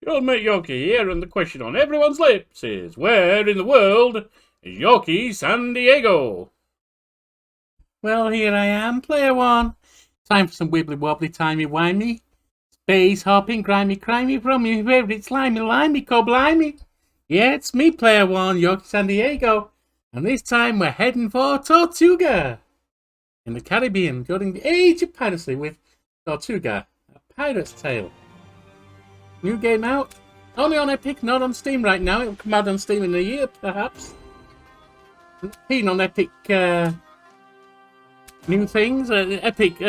Your mate Yorkie here, and the question on everyone's lips is, where in the world is Yorkie San Diego? Well, here I am, player one. Time for some wibbly wobbly, timey, wimey. Space hopping, grimy, crimey from your favorite slimy, limey, limey. Yeah, it's me, player one, Yorkie San Diego. And this time we're heading for Tortuga in the Caribbean during the age of piracy with Tortuga, a pirate's tale. New game out. Only on Epic, not on Steam right now. It'll come out on Steam in a year, perhaps. I'm keen on Epic new things. Epic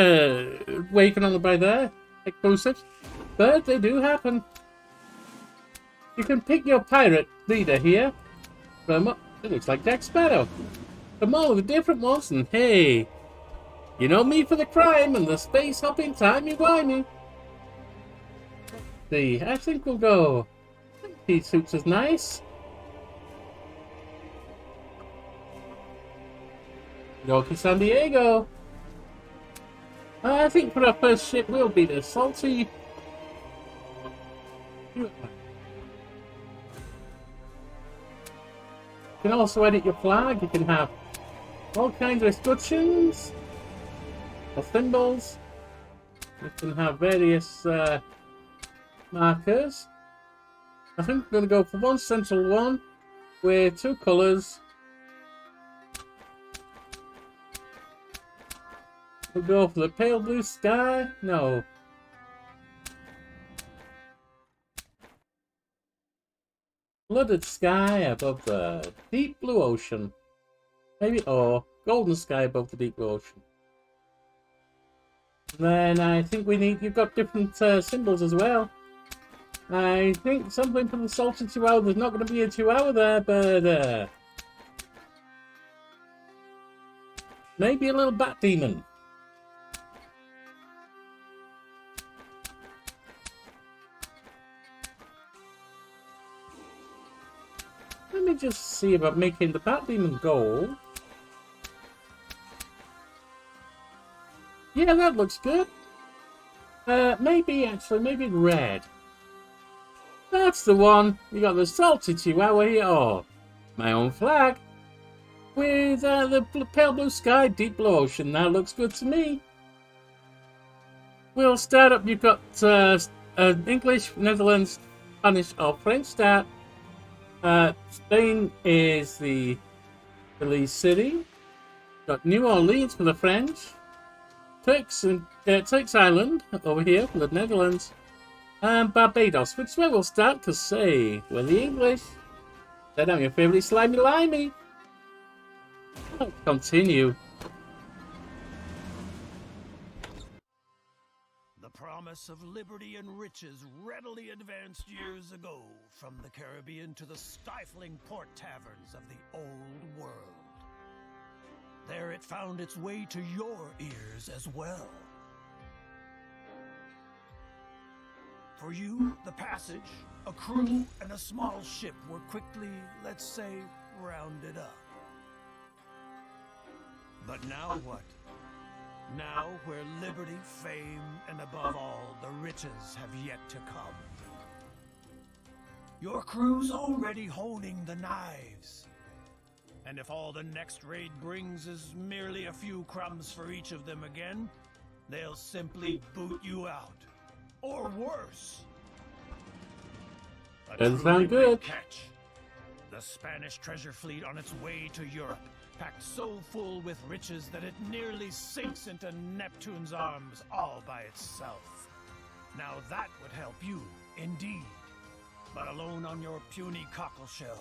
waking on the by there. Exclusives. But they do happen. You can pick your pirate leader here from, it looks like Jack Sparrow, from all of the different ones. And hey, you know me for the crime and the space hopping timey-wimey. See, I think we'll go. He suits us nice. Yorkie San Diego. I think for our first ship we'll be the salty. You can also edit your flag. You can have all kinds of instructions or symbols. You can have various markers. I think we're going to go for one central one with two colours. We'll go for the pale blue sky. No. Flooded sky above the deep blue ocean. Maybe, or golden sky above the deep blue ocean. Then I think we need, you've got different symbols as well. I think something for the salty 2 hour. There's not going to be a 2 hour there, but maybe a little bat demon. Let me just see about making the bat demon gold. Yeah, that looks good. Maybe red. That's the one. You got the salty chihuahua here. Oh, my own flag. With the pale blue sky, deep blue ocean. That looks good to me. We'll start up. You've got English, Netherlands, Spanish, or French start. Spain is the Belize city. Got New Orleans for the French. Turks Island over here for the Netherlands. And Barbados, which is where we'll start, because say, we're the English. Then I'm your favourite slimy limey. Let's continue. The promise of liberty and riches readily advanced years ago from the Caribbean to the stifling port taverns of the old world. There it found its way to your ears as well. For you, the passage, a crew, and a small ship were quickly, let's say, rounded up. But now what? Now where liberty, fame, and above all, the riches have yet to come. Your crew's already holding the knives. And if all the next raid brings is merely a few crumbs for each of them again, they'll simply boot you out. Or worse. Doesn't sound good. Catch. The Spanish treasure fleet on its way to Europe, packed so full with riches that it nearly sinks into Neptune's arms all by itself. Now that would help you, indeed. But alone on your puny cockleshell,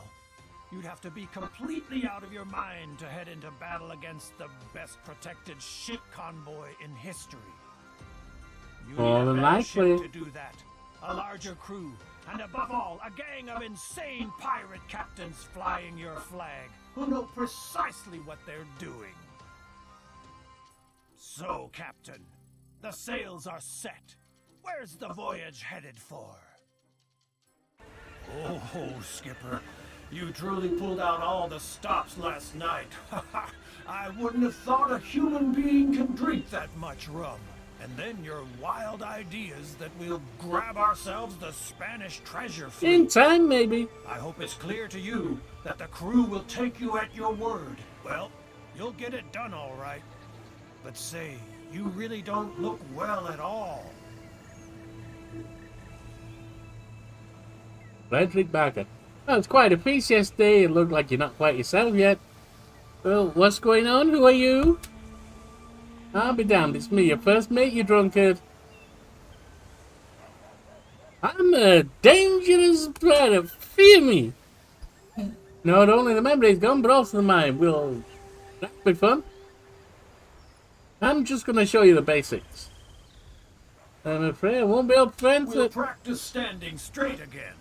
you'd have to be completely out of your mind to head into battle against the best protected ship convoy in history. You More need a than better likely. ship to do that, a larger crew, and above all, a gang of insane pirate captains flying your flag, who know precisely what they're doing. So, Captain, the sails are set. Where's the voyage headed for? Oh, Skipper, you truly pulled out all the stops last night. I wouldn't have thought a human being can drink that much rum. And then your wild ideas that we'll grab ourselves the Spanish treasure fleet. In time, maybe. I hope it's clear to you that the crew will take you at your word. Well, you'll get it done all right. But say, you really don't look well at all. Frederick Barker. Well, it's quite a feast yesterday. It looked like you're not quite yourself yet. Well, what's going on? Who are you? I'll be damned. It's me, your first mate, you drunkard. I'm a dangerous player. Fear me. Not only the memory is gone, but also the mind. That'll be fun. I'm just going to show you the basics. I'm afraid I won't be able to answer. We'll practice standing straight again.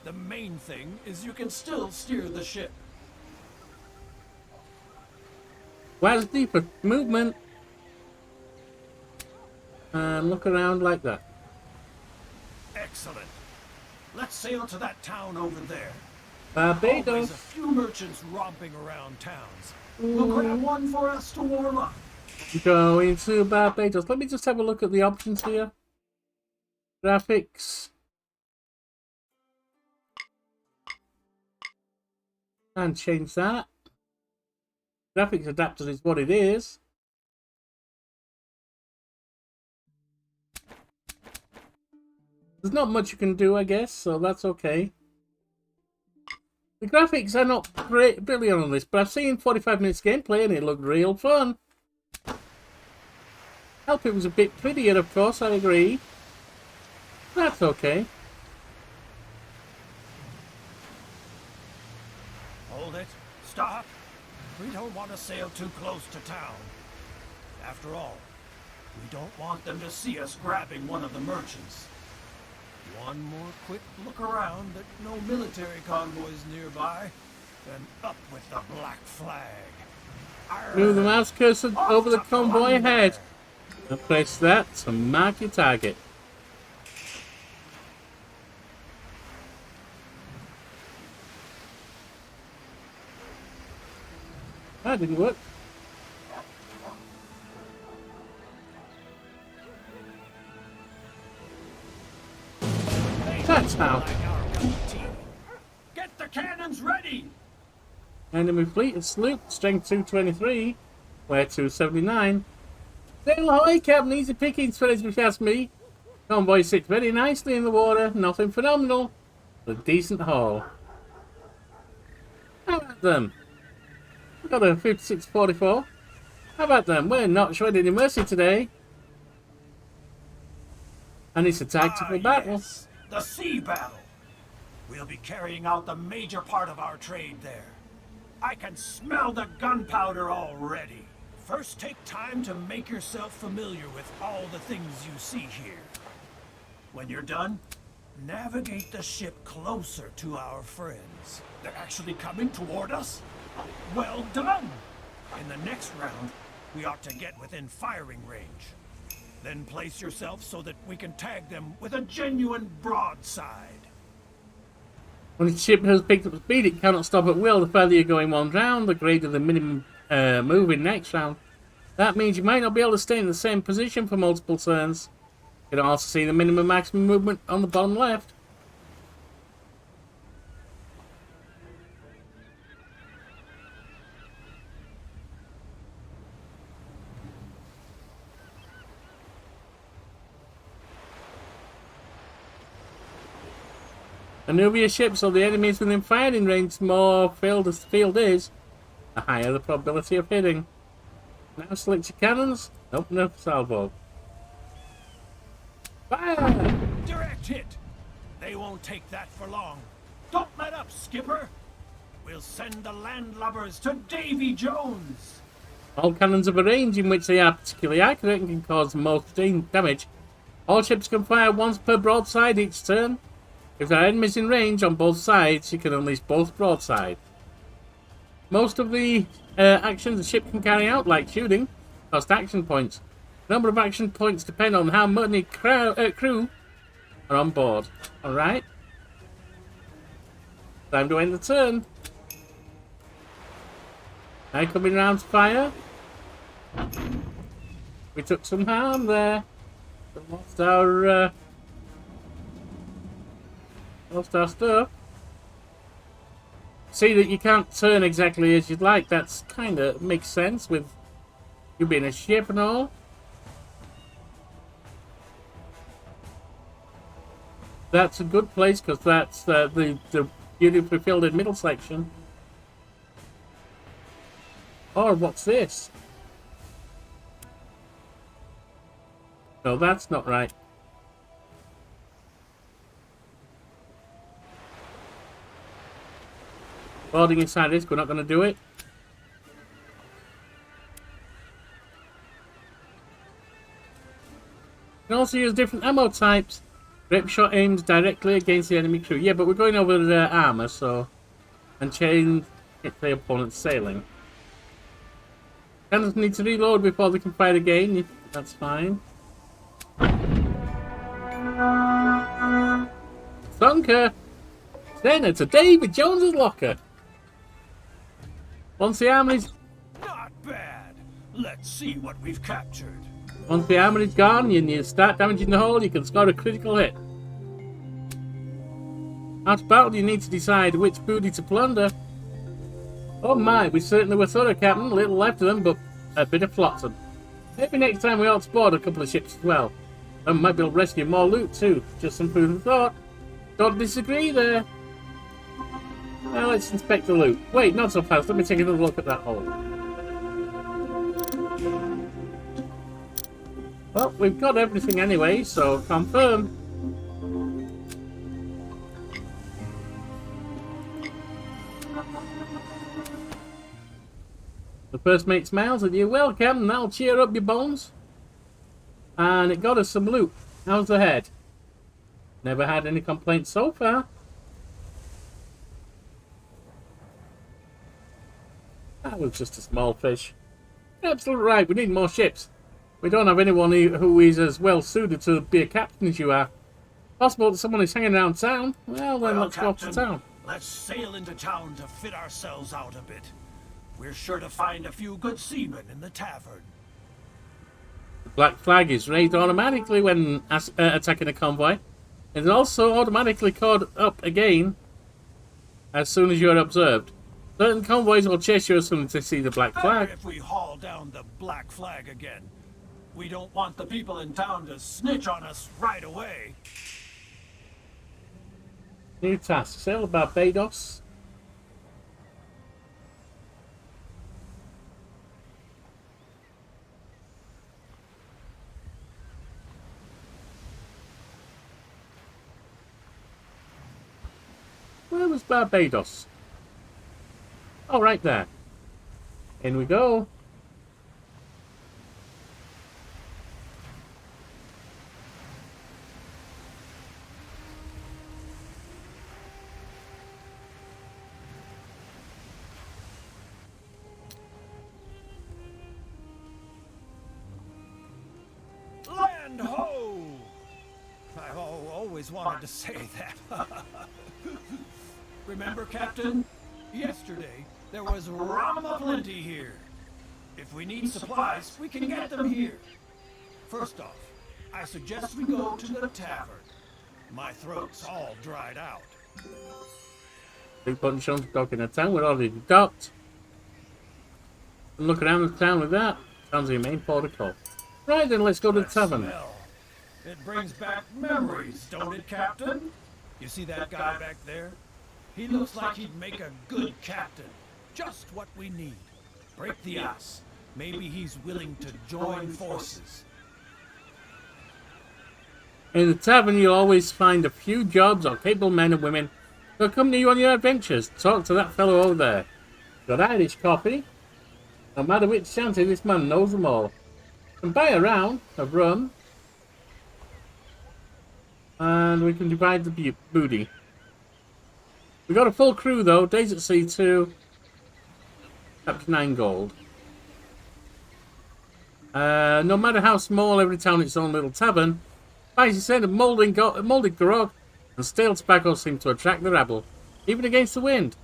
The main thing is you can still steer the ship. Where's deeper movement? And look around like that. Excellent. Let's sail to that town over there. Always Barbados. a few merchants romping around towns. We'll grab one for us to warm up. Going to Barbados. Let me just have a look at the options here. Graphics. And change that. Graphics adapter is what it is. There's not much you can do, I guess, so that's okay. The graphics are not brilliant on this, but I've seen 45 minutes gameplay and it looked real fun. Help it was a bit prettier, of course, I agree. That's okay. Hold it. Stop. We don't want to sail too close to town. After all, we don't want them to see us grabbing one of the merchants. One more quick look around that no military convoys nearby, then up with the black flag. Move the mouse cursor over the convoy ahead. And press that to mark your target. That didn't work. That's how. Get the cannons ready! Enemy fleet is sloop, strength 223, wear 279. Sail ahoy, Captain, easy pickings for this, if you ask me. Convoy sits very nicely in the water, nothing phenomenal, but a decent haul. How about them? We've got a 5644. How about them? We're not showing any mercy today. And it's a tactical battle. Yes. The sea battle. We'll be carrying out the major part of our trade there. I can smell the gunpowder already. First, take time to make yourself familiar with all the things you see here. When you're done, navigate the ship closer to our friends. They're actually coming toward us? Well done! In the next round, we ought to get within firing range. Then place yourself so that we can tag them with a genuine broadside. When the ship has picked up speed, it cannot stop at will. The further you're going one round, the greater the minimum moving next round. That means you might not be able to stay in the same position for multiple turns. You can also see the minimum maximum movement on the bottom left. Maneuver your ship so the enemy is within firing range. The more filled the field is, the higher the probability of hitting. Now select your cannons, open up salvo. Fire! Direct hit! They won't take that for long. Don't let up, Skipper! We'll send the landlubbers to Davy Jones! All cannons have a range in which they are particularly accurate and can cause the most damage. All ships can fire once per broadside each turn. If there are enemies in range on both sides, you can unleash both broadside. Most of the actions the ship can carry out, like shooting, cost action points. The number of action points depend on how many crew are on board. Alright? Time to end the turn. Now coming round to fire. We took some harm there. Lost our stuff. See that you can't turn exactly as you'd like. That's kind of makes sense with you being a ship and all. That's a good place because that's the beautifully filled in middle section. Oh, what's this? No, that's not right. Boarding inside this, we're not going to do it. You can also use different ammo types. Grape shot aims directly against the enemy crew. Yeah, but we're going over the armor, so... And chain hit the opponent's sailing. Cannons need to reload before they can fire again. That's fine. Thunker! Then to David Jones's locker. Once the armor is... Not bad. Let's see what we've captured. Once the armor is gone and you start damaging the hull, you can score a critical hit. After battle, you need to decide which booty to plunder. Oh my, we certainly were thorough, Captain. A little left of them, but a bit of flotsam. Maybe next time we ought to board a couple of ships as well. And we might be able to rescue more loot too. Just some food for thought. Don't disagree there. Now let's inspect the loot. Wait, not so fast. Let me take another look at that hole. Well, we've got everything anyway, so confirm. The first mate smiles at you. Well, Captain, that'll cheer up your bones. And it got us some loot. How's the head? Never had any complaints so far. That was just a small fish. You're absolutely right. We need more ships. We don't have anyone who is as well suited to be a captain as you are. Possible that someone is hanging around town. Well, then let's go to town. Let's sail into town to fit ourselves out a bit. We're sure to find a few good seamen in the tavern. The black flag is raised automatically when attacking a convoy. It is also automatically called up again as soon as you are observed. Certain convoys will chase you as soon as they see the black flag. If we haul down the black flag again, we don't want the people in town to snitch on us right away. New task. Sail Barbados. Where was Barbados? Oh, right there. In we go. Land ho! I always wanted to say that. Remember, Captain? Yesterday, there was rum aplenty here. If we need supplies, we can get them here. First off, I suggest we go to the tavern. My throat's all dried out. Big bunch of dock in the town. We're already docked. And look around the town with that. Sounds like your main port of call. Right then, let's go to the tavern. Smell. It brings back memories, don't it, Captain? You see that guy back there? He looks like he'd make a good captain. Just what we need. Break the ice. Maybe he's willing to join forces. In the tavern, you'll always find a few jobs or capable men and women who accompany you on your adventures. Talk to that fellow over there. Got Irish coffee? No matter which shanty, this man knows them all. And buy a round of rum. And we can divide the booty. We got a full crew though. Days at sea too. Up to 9 gold. No matter how small, every town its own little tavern. Spicy scent of moulded grog and stale tobacco seem to attract the rabble, even against the wind.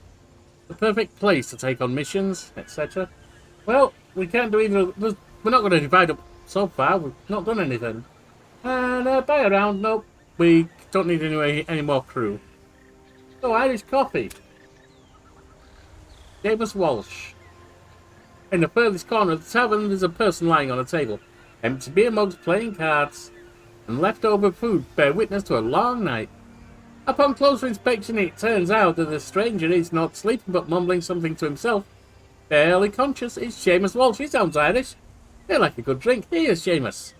The perfect place to take on missions, etc. Well, we can't do either. We're not going to divide up so far we've not done anything. And buy around, nope. We don't need any more crew. So Irish coffee. James Walsh. In the furthest corner of the tavern, there's a person lying on a table. Empty beer mugs, playing cards, and leftover food bear witness to a long night. Upon closer inspection, it turns out that the stranger is not sleeping but mumbling something to himself. Barely conscious, it's Seamus Walsh. He sounds Irish. They like a good drink. Here's Seamus.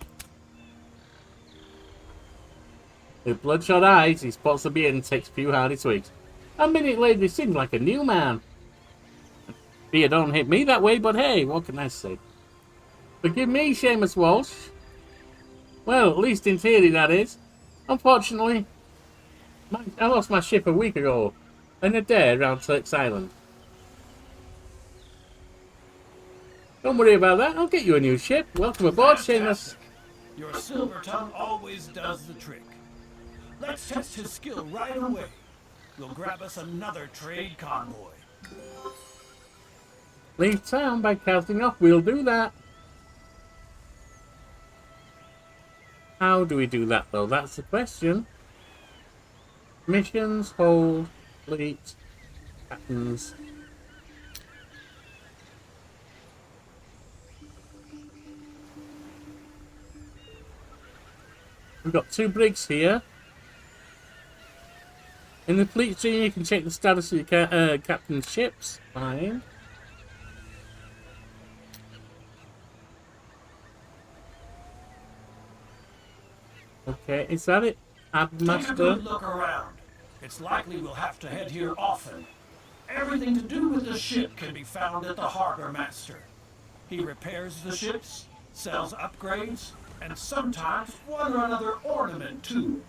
With bloodshot eyes, he spots the beer and takes a few hearty swigs. A minute later, he seems like a new man. Beer don't hit me that way, but hey, what can I say? Forgive me, Seamus Walsh. Well, at least in theory, that is. Unfortunately, I lost my ship a week ago in a day around Turk's Island. Don't worry about that. I'll get you a new ship. Welcome aboard, Seamus. Your silver tongue always does the trick. Let's test his skill right away. We'll grab us another trade convoy. Leave town by casting off. We'll do that. How do we do that, though? That's the question. Missions, hold, fleet, captains. We've got 2 brigs here. In the fleet screen, you can check the status of your captain's ships. Fine. Okay, is that it? Take a good look around. It's likely we'll have to head here often. Everything to do with the ship can be found at the harbor master. He repairs the ships, sells upgrades, and sometimes one or another ornament too.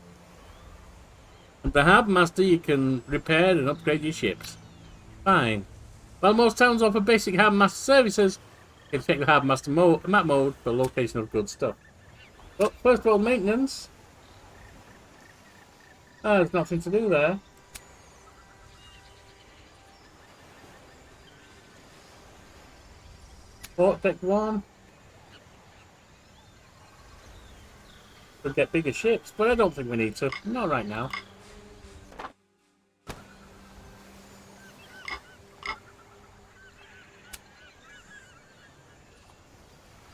At the harbour master, you can repair and upgrade your ships. Fine. While most towns offer basic harbour master services, you can check the harbour master map mode for location of good stuff. But first of all, maintenance. Oh, there's nothing to do there. Port deck 1. We'll get bigger ships, but I don't think we need to. Not right now.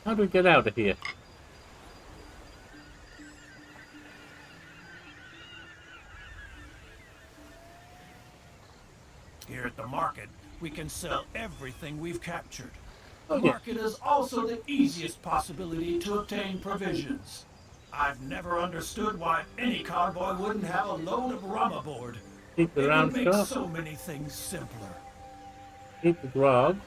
How do we get out of here? Here at the market, we can sell everything we've captured. The Oh, yeah. market is also the easiest possibility to obtain provisions. I've never understood why any convoy wouldn't have a load of rum aboard. Keep the It round would make stuff. so many things simpler. Keep the grog.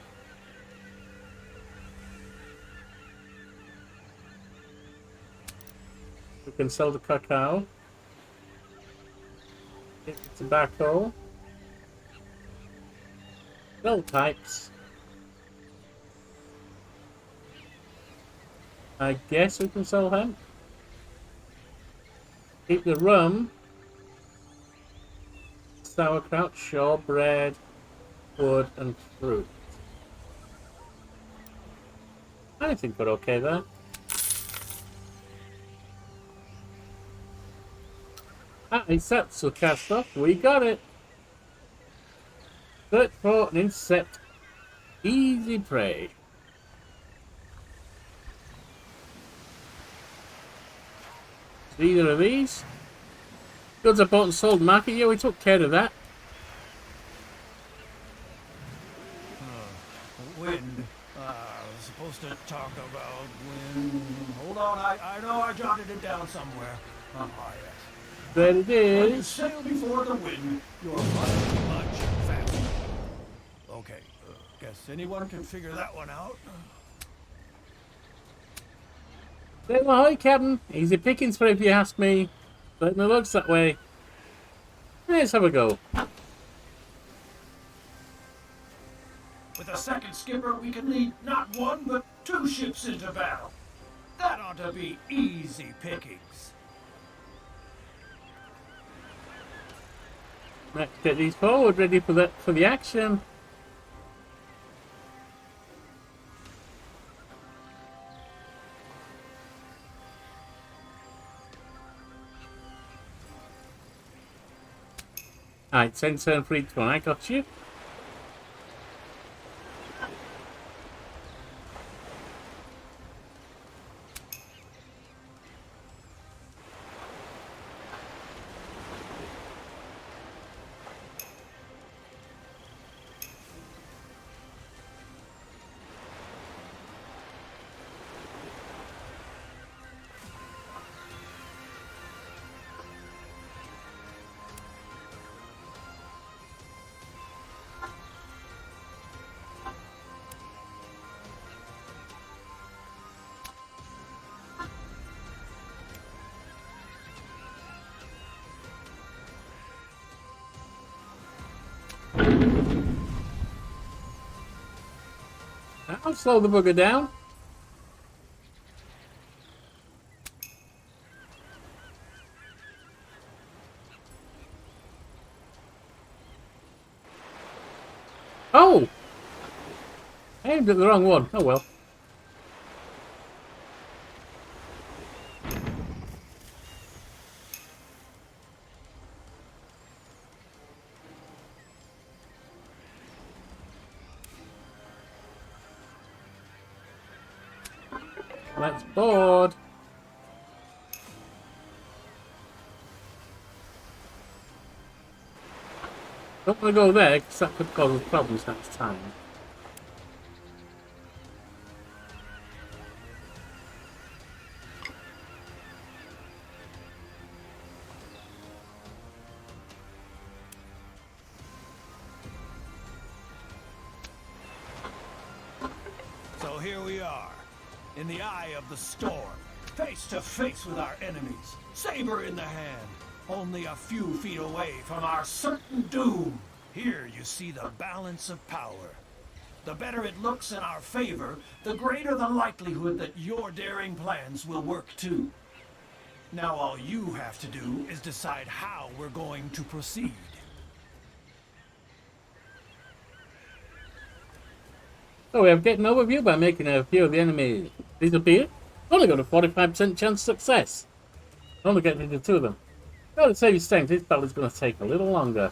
We can sell the cacao. Keep the tobacco. Sell pipes. I guess we can sell hemp. Keep the rum. Sauerkraut, shortbread, wood, and fruit. I think we're okay there. It's that, so cast off. We got it. Search for and intercept. Easy prey. Either of these. Goods are bought and sold market. Yeah, we took care of that. Wind. I was supposed to talk about wind. Hold on, I know I jotted it down somewhere. Yes. There it When you is. sail before the wind, you're much faster. Okay, guess anyone can figure that one out. Sail ahoy, Captain. Easy pickings for if you ask me. Certainly looks that way. Let's have a go. With a second skipper, we can lead not one, but 2 ships into battle. That ought to be easy pickings. Let's get these forward, ready for the action. Alright, 10 turn for each one. I got you. I'll slow the bugger down. Oh! I aimed at the wrong one. Oh well. Let's board. Don't want to go there because that could cause us problems next time. So here we are, in the eye of the storm, face to face with our enemies, saber in the hand, only a few feet away from our certain doom. Here you see the balance of power. The better it looks in our favor, the greater the likelihood that your daring plans will work too. Now all you have to do is decide how we're going to proceed. So we have getting an overview by making a few of the enemy disappear. Only got a 45% chance of success. Only getting rid of 2 of them. Well, to save your strength, this battle is going to take a little longer.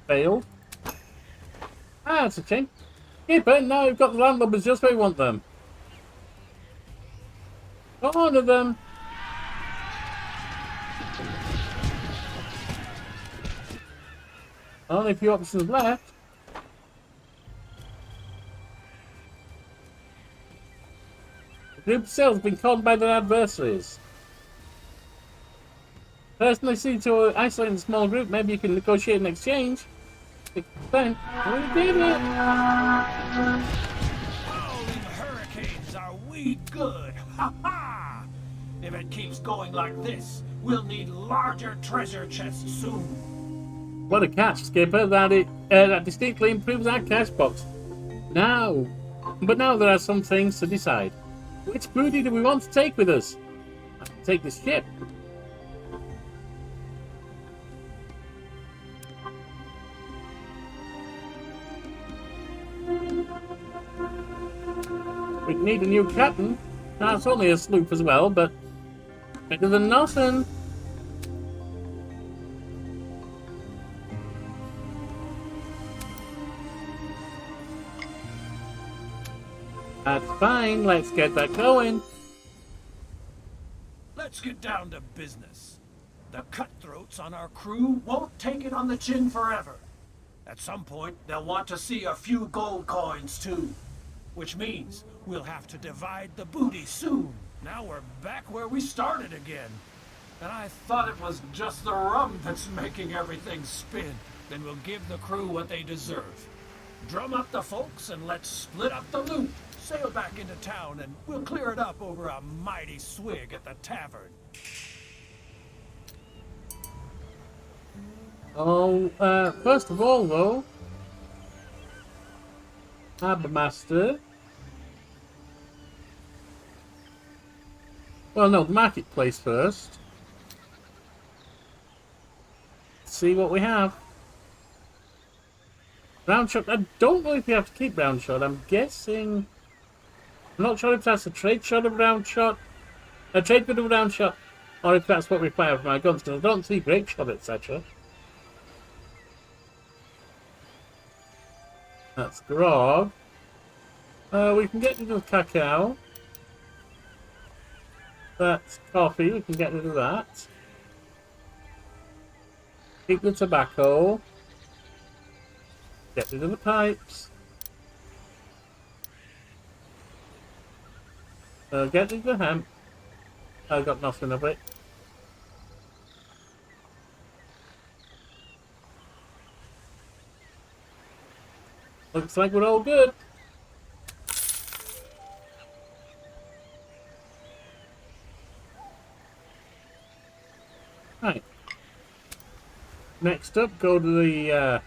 Failed. Ah, that's a shame. Keeper, now we've got the landlubbers just where we want them. Corner them. Only a few options left. The group itself has been conned by their adversaries. Personally, see to isolate a small group. Maybe you can negotiate an exchange. Then we did it. Howling hurricanes, are we good? Ha ha! If it keeps going like this, we'll need larger treasure chests soon. What a catch, Skipper! That distinctly improves our cash box. But now there are some things to decide. Which booty do we want to take with us? I can take this ship. We need a new captain. Now it's only a sloop as well, but better than nothing. That's fine. Let's get that going. Let's get down to business. The cutthroats on our crew won't take it on the chin forever. At some point, they'll want to see a few gold coins too. Which means we'll have to divide the booty soon. Now we're back where we started again. And I thought it was just the rum that's making everything spin. Then we'll give the crew what they deserve. Drum up the folks and let's split up the loot. Sail back into town and we'll clear it up over a mighty swig at the tavern. Oh, first of all though, Harbour Master. Well, no, the marketplace first. Let's see what we have. Round shot. I don't know if you have to keep round shot. I'm guessing I'm not sure if that's a trade shot of round shot, a trade bit of round shot, or if that's what we fire from our guns, because I don't see grape shot, etc. That's grog. We can get rid of cacao. That's coffee, we can get rid of that. Keep the tobacco. Get rid of the pipes. Get rid of the hemp. I've got nothing of it. Looks like we're all good. Right. Next up, go to the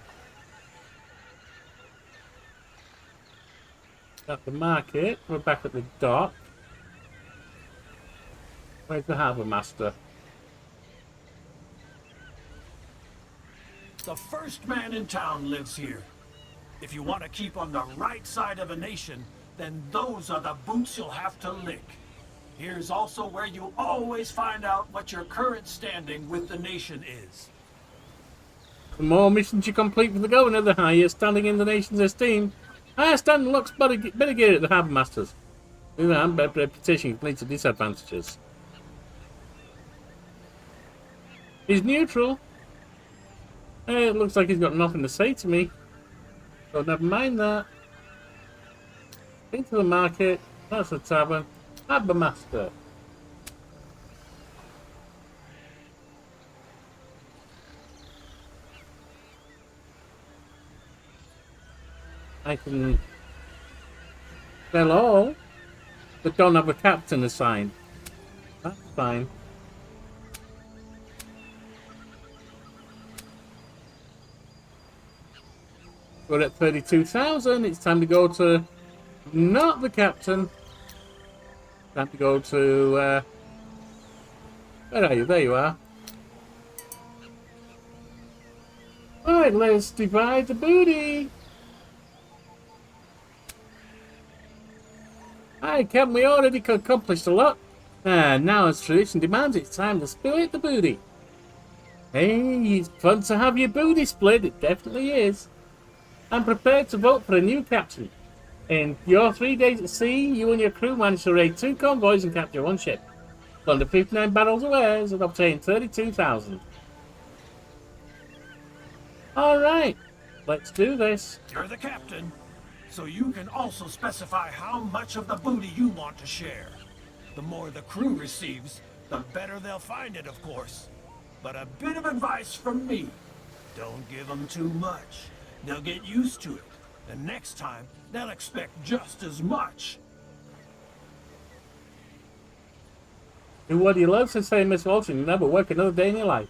at the market. We're back at the dock. Where's the harbour master? The first man in town lives here. If you want to keep on the right side of a nation, then those are the boots you'll have to lick. Here's also where you always find out what your current standing with the nation is. The more missions you complete with the governor, the higher standing in the nation's esteem. Higher standing looks better gear at the harbour masters. The better reputation completes the disadvantages. He's neutral. It looks like he's got nothing to say to me. So never mind that. Into the market. That's the tavern. Harbour master. I can sell all, but don't have a captain assigned. That's fine. We're at 32,000. It's time to go to not the captain. Time to go to where are you? There you are. Alright, let's divide the booty. Alright, Captain, we already accomplished a lot. Now as tradition demands, it's time to split the booty. Hey, it's fun to have your booty split. It definitely is. I'm prepared to vote for a new captain. In your 3 days at sea, you and your crew managed to raid 2 convoys and capture 1 ship. Plunder 59 barrels of wares and obtain 32,000. Alright, let's do this. You're the captain, so you can also specify how much of the booty you want to share. The more the crew receives, the better they'll find it, of course. But a bit of advice from me. Don't give them too much. They'll get used to it. And next time, they'll expect just as much. Do what you love, to say Miss Walton. You never work another day in your life.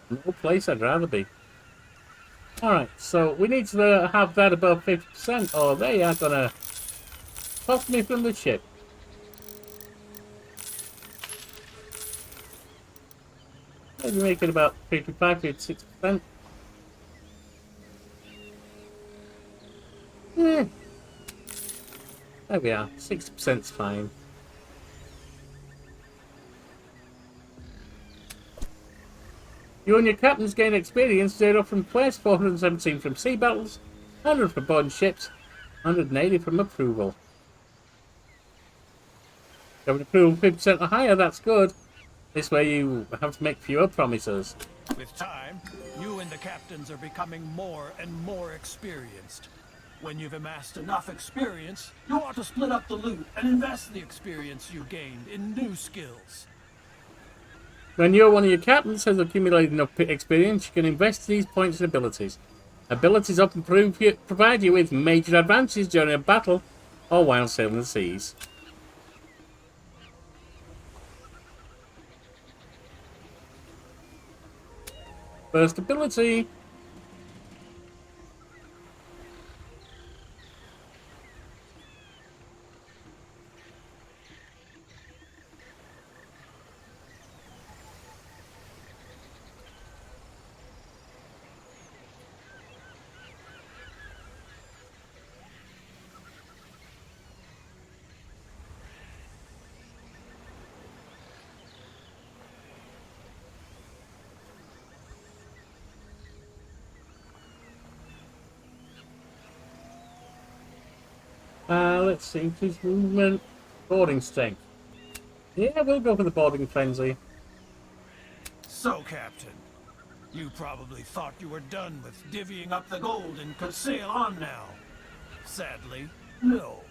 No place I'd rather be. Alright, so we need to have that above 50%, or they are gonna toss me from the ship. Maybe make it about 55, 56%. There we are. 60%'s fine. You and your captains gain experience 0 from quests, 417 from sea battles, 100 from boarding ships, 180 from approval. Have approval 50% or higher, that's good. This way you have to make fewer promises. With time, you and the captains are becoming more and more experienced. When you've amassed enough experience, you want to split up the loot and invest the experience you've gained in new skills. When you're one of your captains has accumulated enough experience, you can invest these points in abilities. Abilities often provide you with major advantages during a battle or while sailing the seas. First ability. Let's see. Increase movement. Boarding strength. Yeah, we'll go for the boarding frenzy. So, Captain, you probably thought you were done with divvying up the gold and could sail on now. Sadly, no.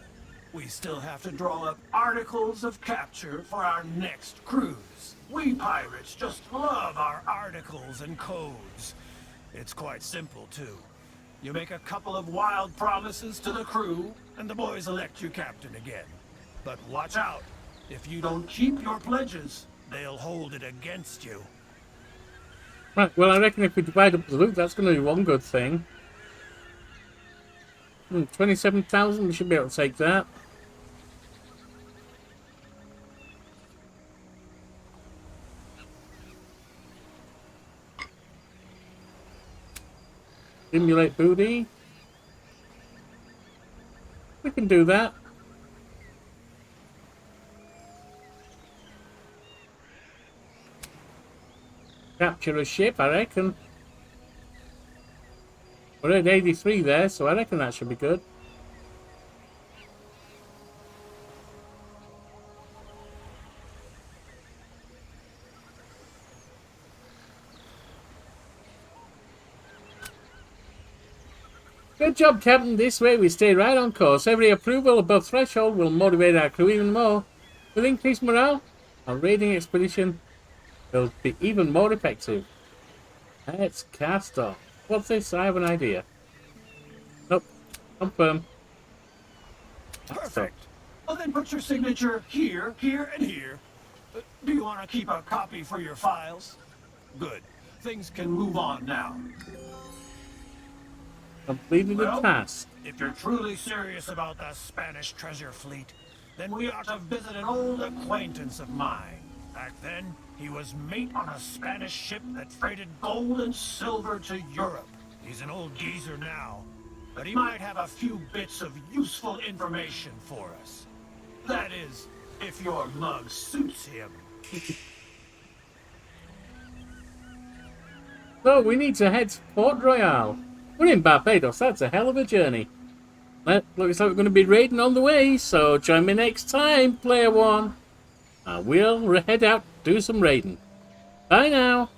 We still have to draw up articles of capture for our next cruise. We pirates just love our articles and codes. It's quite simple, too. You make a couple of wild promises to the crew, and the boys elect you captain again. But watch out. If you don't keep your pledges, they'll hold it against you. Right, well, I reckon if we divide up the loot, that's going to be one good thing. 27,000, we should be able to take that. Stimulate booty. We can do that. Capture a ship, I reckon. We're at 83 there, so I reckon that should be good. Good job, Captain. This way we stay right on course. Every approval above threshold will motivate our crew even more. With increased morale, our raiding expedition will be even more effective. Let's cast off. What's this? I have an idea. Nope. Confirm. Perfect. Well, then put your signature here, here, and here. Do you want to keep a copy for your files? Good. Things can move on now. Completed the task. If you're truly serious about the Spanish treasure fleet, then we ought to visit an old acquaintance of mine. Back then, he was mate on a Spanish ship that freighted gold and silver to Europe. He's an old geezer now, but he might have a few bits of useful information for us. That is, if your mug suits him. So, we need to head to Port Royal. We're in Barbados. That's a hell of a journey. Looks like we're going to be raiding on the way, so join me next time, Player One. We'll head out, do some raiding. Bye now.